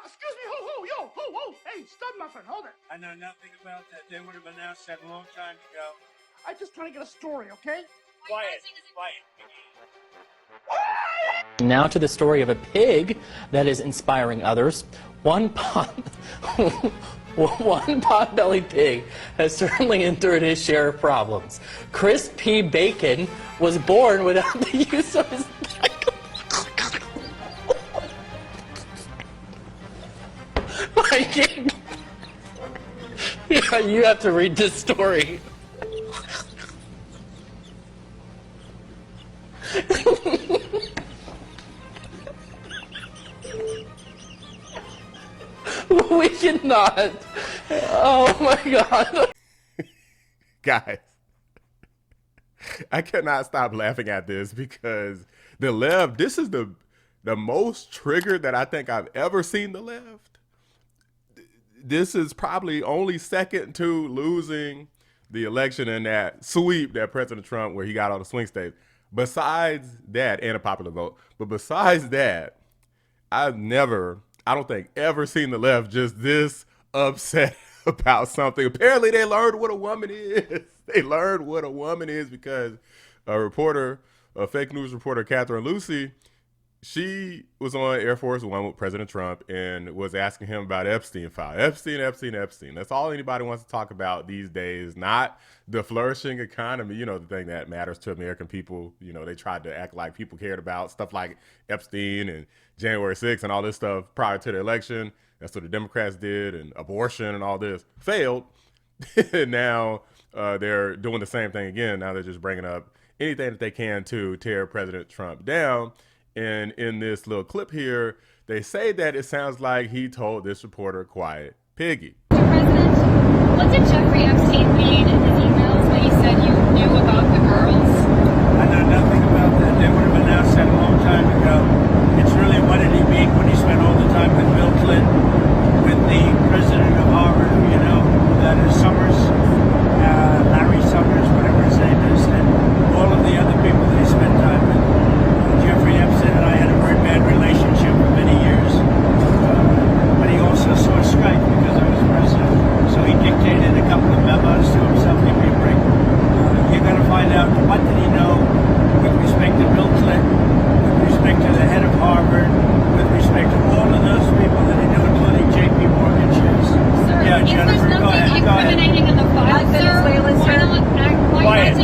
excuse me, ho, hey, stud muffin, hold it. I know nothing about that. They would have announced that a long time ago. I'm just trying to get a story, okay? Quiet. Now to the story of a pig that is inspiring others. One pot-bellied pig has certainly endured his share of problems. Chris P. Bacon was born without the use of his Yeah, you have to read this story. We cannot. Oh my God. Guys, I cannot stop laughing at this because the left, this is the most triggered that I think I've ever seen the left. This is probably only second to losing the election in that sweep that President Trump, where he got all the swing states. Besides that, and a popular vote, but besides that, I don't think ever seen the left just this upset about something. Apparently they learned what a woman is. They learned what a woman is because a fake news reporter, Catherine Lucy, she was on Air Force One with President Trump and was asking him about Epstein file. Epstein. That's all anybody wants to talk about these days, not the flourishing economy, you know, the thing that matters to American people. You know, they tried to act like people cared about stuff like Epstein and January 6th and all this stuff prior to the election. That's what the Democrats did, and abortion and all this failed. And now they're doing the same thing again. Now they're just bringing up anything that they can to tear President Trump down. And in this little clip here, they say that it sounds like he told this reporter, quiet, piggy. Mr. President, what did Jeffrey Epstein mean in his emails when he said you knew about the girls? I know nothing about that. They would have announced that a long time ago. It's really, what did he mean when he spent all the time with Bill Clinton, with the president of Harvard, you know, that is Summers, Larry Summers, whatever his name is, and all of the other people that he spent time with. Jeffrey Epstein and I had a very bad relationship for many years, but he also saw a strike because I was president. So he dictated a couple of memos to himself. Give me a break. You're going to find out what did he know with respect to Bill Clinton, with respect to the head of Harvard, with respect to all of those people that he knew, including J.P. Morgan Chase. Sir, Yeah, if Jennifer, there's nothing incriminating in the file, sir, why not Quiet.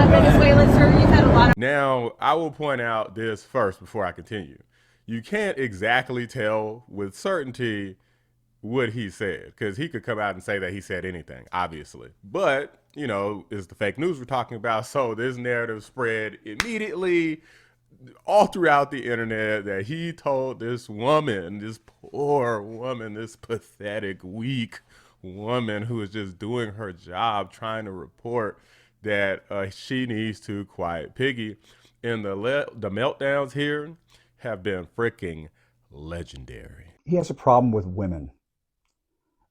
Venezuela, sir, you've had a lot of... Now, I will point out this first before I continue. You can't exactly tell with certainty what he said, because he could come out and say that he said anything, obviously. But, you know, it's the fake news we're talking about, so this narrative spread immediately all throughout the internet that he told this woman, this poor woman, this pathetic, weak woman who is just doing her job, trying to report that she needs to quiet piggy. And the meltdowns here have been freaking legendary. He has a problem with women.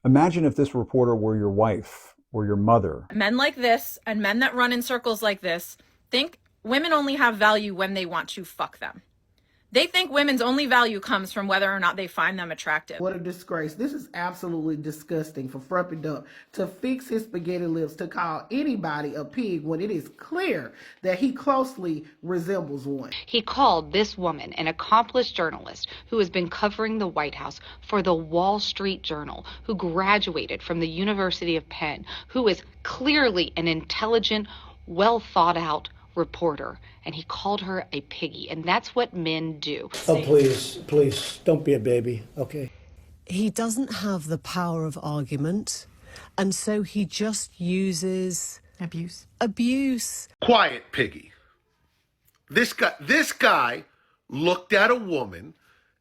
Imagine if this reporter were your wife or your mother. Men like this and men that run in circles like this think women only have value when they want to fuck them. They think women's only value comes from whether or not they find them attractive. What a disgrace. This is absolutely disgusting for Frumpy Dump to fix his spaghetti lips to call anybody a pig when it is clear that he closely resembles one. He called this woman an accomplished journalist who has been covering the White House for the Wall Street Journal, who graduated from the University of Penn, who is clearly an intelligent, well thought out reporter, and he called her a piggy, and that's what men do. Oh, please, don't be a baby, okay? He doesn't have the power of argument, and so he just uses abuse. Quiet, piggy. This guy looked at a woman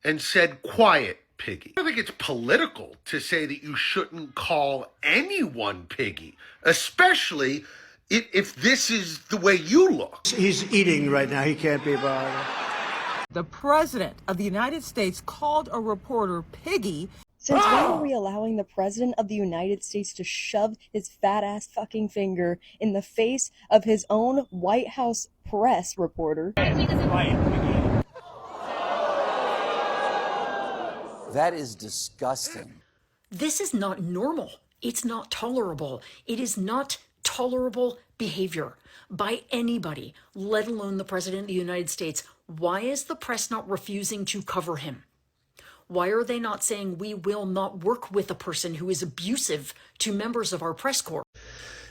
and said, quiet, piggy. I think it's political to say that you shouldn't call anyone piggy, especially if this is the way you look. He's eating right now. He can't be bothered. The president of the United States called a reporter piggy. Since when are we allowing the president of the United States to shove his fat ass fucking finger in the face of his own White House press reporter? That is disgusting. This is not normal. It's not tolerable. It is not tolerable behavior by anybody, let alone the President of the United States. Why is the press not refusing to cover him? Why are they not saying we will not work with a person who is abusive to members of our press corps?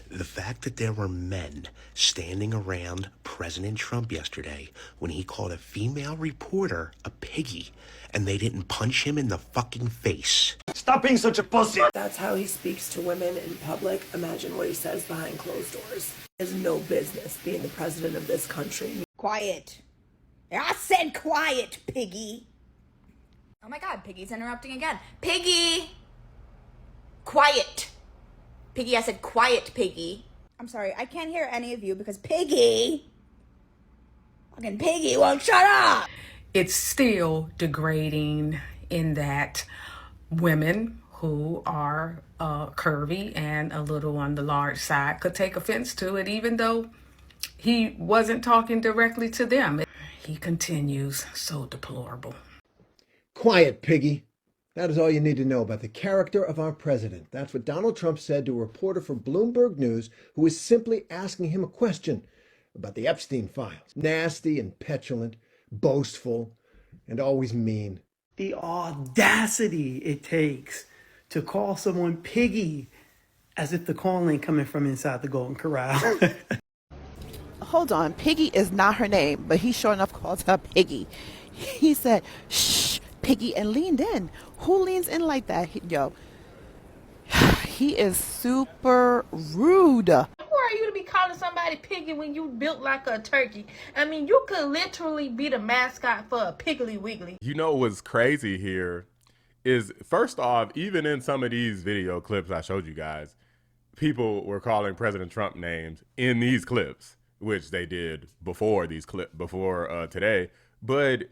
The fact that there were men standing around President Trump yesterday when he called a female reporter a piggy and they didn't punch him in the fucking face. Stop being such a pussy. That's how he speaks to women in public. Imagine what he says behind closed doors. He has no business being the president of this country. Quiet. I said quiet, Piggy. Oh my God, Piggy's interrupting again. Piggy! Quiet. Piggy, I said quiet, Piggy. I'm sorry, I can't hear any of you because Piggy won't shut up. It's still degrading in that women who are curvy and a little on the large side could take offense to it, even though he wasn't talking directly to them. He continues, so deplorable. Quiet, Piggy. That is all you need to know about the character of our president. That's what Donald Trump said to a reporter for Bloomberg News who was simply asking him a question about the Epstein files. Nasty and petulant, boastful, and always mean. The audacity it takes to call someone piggy as if the call ain't coming from inside the Golden Corral. Hold on, Piggy is not her name, but he sure enough calls her Piggy. He said, shh, Piggy, and leaned in. Who leans in like that? He is super rude. Who are you to be calling somebody piggy when you built like a turkey? I mean, you could literally be the mascot for a Piggly Wiggly. You know what's crazy here is, first off, even in some of these video clips I showed you guys, people were calling President Trump names in these clips, which they did before today. But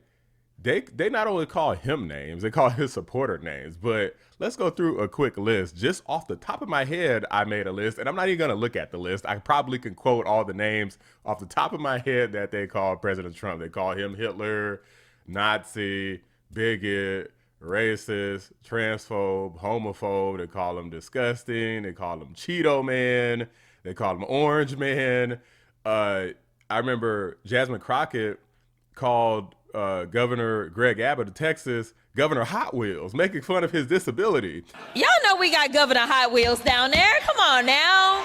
they not only call him names, they call his supporter names. But let's go through a quick list. Just off the top of my head, I made a list, and I'm not even going to look at the list. I probably can quote all the names off the top of my head that they call President Trump. They call him Hitler, Nazi, bigot, racist, transphobe, homophobe. They call him disgusting. They call him Cheeto Man. They call him Orange Man. I remember Jasmine Crockett called Governor Greg Abbott of Texas Governor Hot Wheels, making fun of his disability. Y'all know we got Governor Hot Wheels down there. Come on now.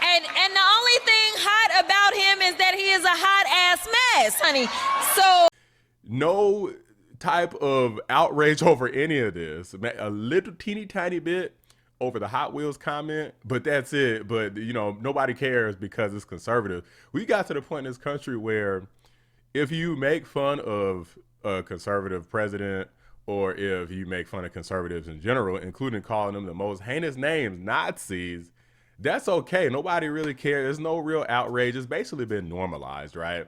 And the only thing hot about him is that he is a hot ass mess, honey. So no type of outrage over any of this. A little teeny tiny bit over the Hot Wheels comment, but that's it. But you know, nobody cares because it's conservative. We got to the point in this country where if you make fun of a conservative president, or if you make fun of conservatives in general, including calling them the most heinous names, Nazis, that's okay. Nobody really cares. There's no real outrage. It's basically been normalized, right?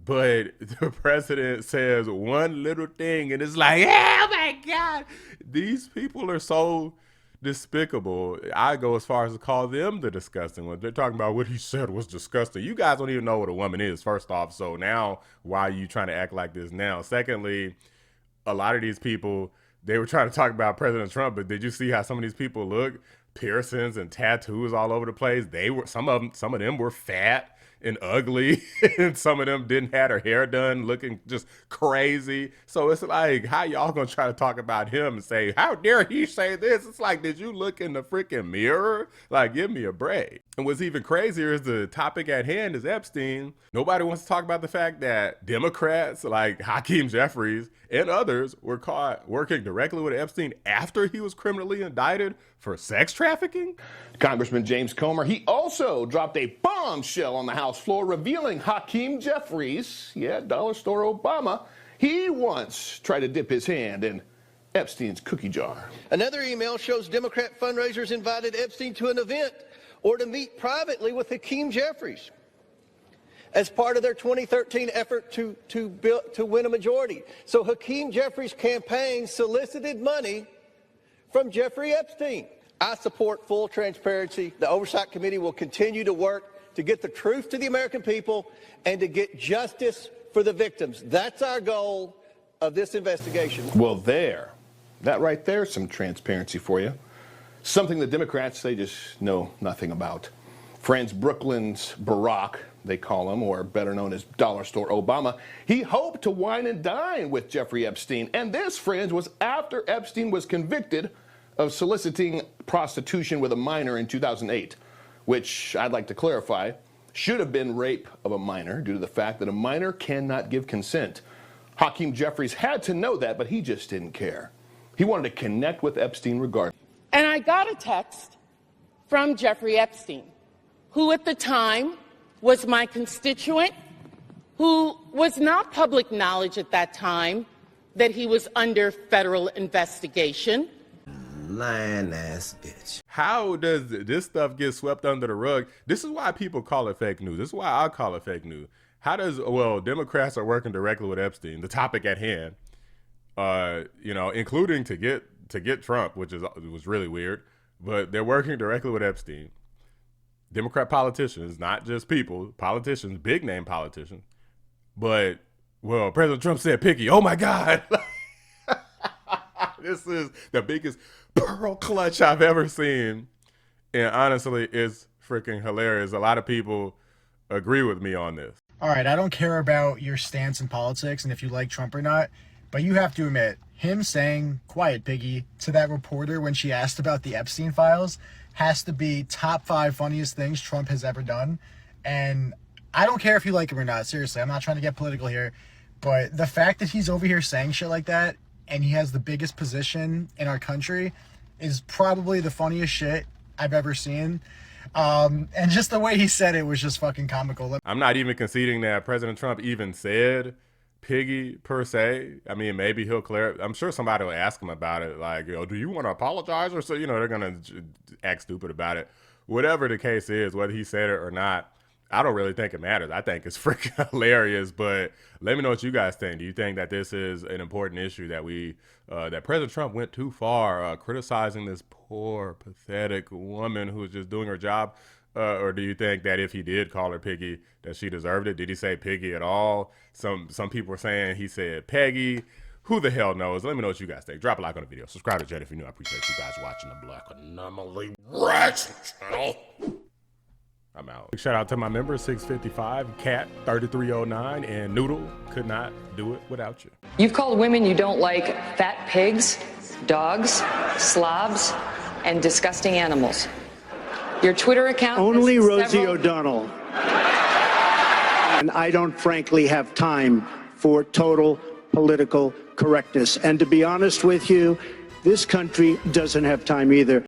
But the president says one little thing and it's like, oh my God, these people are so despicable. I go as far as to call them the disgusting ones. They're talking about what he said was disgusting. You guys don't even know what a woman is, first off. So now, why are you trying to act like this now? Secondly, a lot of these people, they were trying to talk about President Trump, but did you see how some of these people look? Piercings and tattoos all over the place. They were, some of them were fat and ugly, and some of them didn't have their hair done, looking just crazy. So it's like, how y'all gonna try to talk about him and say, how dare he say this? It's like, did you look in the freaking mirror? Like, give me a break. And what's even crazier is the topic at hand is Epstein. Nobody wants to talk about the fact that Democrats like Hakeem Jeffries and others were caught working directly with Epstein after he was criminally indicted for sex trafficking. Congressman James Comer, he also dropped a bombshell on the House floor revealing Hakeem Jeffries, dollar store Obama, he once tried to dip his hand in Epstein's cookie jar. Another email shows Democrat fundraisers invited Epstein to an event or to meet privately with Hakeem Jeffries as part of their 2013 effort to win a majority. So Hakeem Jeffries' campaign solicited money from Jeffrey Epstein. I support full transparency. The Oversight Committee will continue to work to get the truth to the American people and to get justice for the victims. That's our goal. of this investigation. Well, that right there is some transparency for you. Something the Democrats, they just know nothing about. Friends Brooklyn's Barack, they call him, or better known as Dollar Store Obama, he hoped to wine and dine with Jeffrey Epstein. And this, friends, was after Epstein was convicted of soliciting prostitution with a minor in 2008, which I'd like to clarify should have been rape of a minor due to the fact that a minor cannot give consent. Hakeem Jeffries had to know that, but he just didn't care. He wanted to connect with Epstein regardless. And I got a text from Jeffrey Epstein, who at the time was my constituent, who was not public knowledge at that time that he was under federal investigation. Lying ass bitch. How does this stuff get swept under the rug? This is why people call it fake news. This is why I call it fake news. How does, well, Democrats are working directly with Epstein, the topic at hand, including to get Trump, which was really weird, but they're working directly with Epstein. Democrat politicians, not just people, politicians, big name politicians. But, well, President Trump said Piggy. Oh my God. This is the biggest pearl clutch I've ever seen. And honestly, it's freaking hilarious. A lot of people agree with me on this. All right, I don't care about your stance in politics and if you like Trump or not, but you have to admit, him saying, "Quiet, Piggy," to that reporter when she asked about the Epstein files has to be top 5 funniest things Trump has ever done. And I don't care if you like him or not. Seriously, I'm not trying to get political here. But the fact that he's over here saying shit like that and he has the biggest position in our country is probably the funniest shit I've ever seen. And just the way he said it was just fucking comical. I'm not even conceding that President Trump even said Piggy per se. I mean, maybe he'll clear it. I'm sure somebody will ask him about it. Like, do you want to apologize? Or so, they're going to act stupid about it. Whatever the case is, whether he said it or not, I don't really think it matters. I think it's freaking hilarious, but let me know what you guys think. Do you think that this is an important issue that that President Trump went too far criticizing this poor, pathetic woman who was just doing her job? Or do you think that if he did call her Piggy, that she deserved it? Did he say Piggy at all? Some people were saying he said Peggy. Who the hell knows? Let me know what you guys think. Drop a like on the video. Subscribe to Jet if you're new. I appreciate you guys watching the Black Anomaly Reaction channel. I'm out. Big shout out to my members, 655, Cat 3309, and Noodle. Could not do it without you. You've called women you don't like fat pigs, dogs, slobs, and disgusting animals. Your Twitter account only Rosie O'Donnell. And I don't frankly have time for total political correctness. And to be honest with you, this country doesn't have time either.